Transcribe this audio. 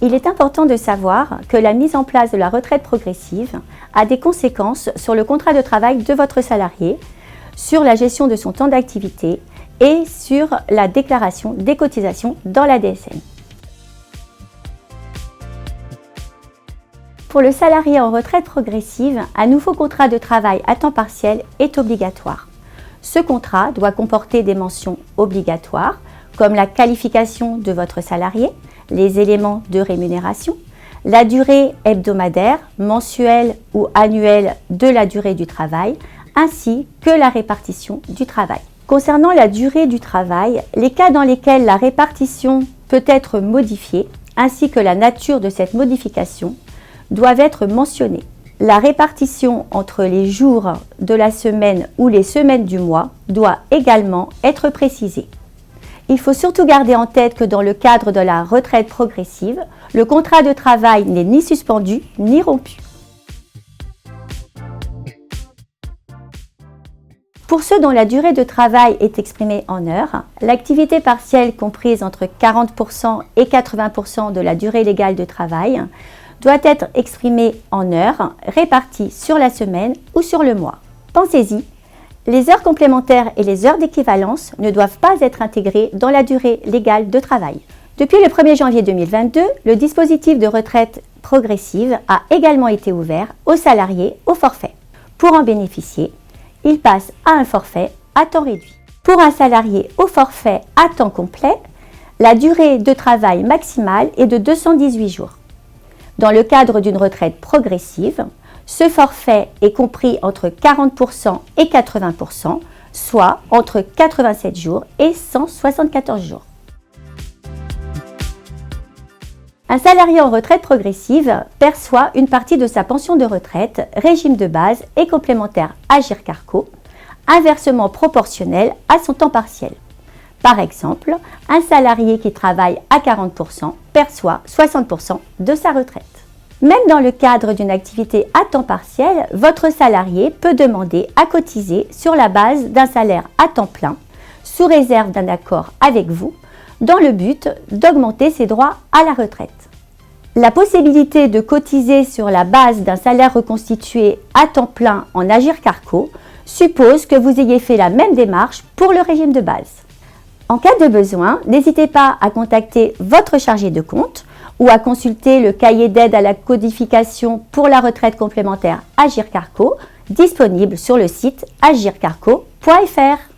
Il est important de savoir que la mise en place de la retraite progressive a des conséquences sur le contrat de travail de votre salarié, sur la gestion de son temps d'activité et sur la déclaration des cotisations dans la DSN. Pour le salarié en retraite progressive, un nouveau contrat de travail à temps partiel est obligatoire. Ce contrat doit comporter des mentions obligatoires comme la qualification de votre salarié, les éléments de rémunération, la durée hebdomadaire, mensuelle ou annuelle de la durée du travail, ainsi que la répartition du travail. Concernant la durée du travail, les cas dans lesquels la répartition peut être modifiée, ainsi que la nature de cette modification, doivent être mentionnés. La répartition entre les jours de la semaine ou les semaines du mois doit également être précisée. Il faut surtout garder en tête que dans le cadre de la retraite progressive, le contrat de travail n'est ni suspendu ni rompu. Pour ceux dont la durée de travail est exprimée en heures, l'activité partielle comprise entre 40% et 80% de la durée légale de travail doit être exprimée en heures réparties sur la semaine ou sur le mois. Pensez-y, les heures complémentaires et les heures d'équivalence ne doivent pas être intégrées dans la durée légale de travail. Depuis le 1er janvier 2022, le dispositif de retraite progressive a également été ouvert aux salariés au forfait. Pour en bénéficier, il passe à un forfait à temps réduit. Pour un salarié au forfait à temps complet, la durée de travail maximale est de 218 jours. Dans le cadre d'une retraite progressive, ce forfait est compris entre 40% et 80%, soit entre 87 jours et 174 jours. Un salarié en retraite progressive perçoit une partie de sa pension de retraite, régime de base et complémentaire Agirc-Arrco, inversement proportionnel à son temps partiel. Par exemple, un salarié qui travaille à 40% perçoit 60% de sa retraite. Même dans le cadre d'une activité à temps partiel, votre salarié peut demander à cotiser sur la base d'un salaire à temps plein, sous réserve d'un accord avec vous, dans le but d'augmenter ses droits à la retraite. La possibilité de cotiser sur la base d'un salaire reconstitué à temps plein en Agirc-Arrco suppose que vous ayez fait la même démarche pour le régime de base. En cas de besoin, n'hésitez pas à contacter votre chargé de compte ou à consulter le cahier d'aide à la codification pour la retraite complémentaire Agirc-Arrco, disponible sur le site agircarrco.fr.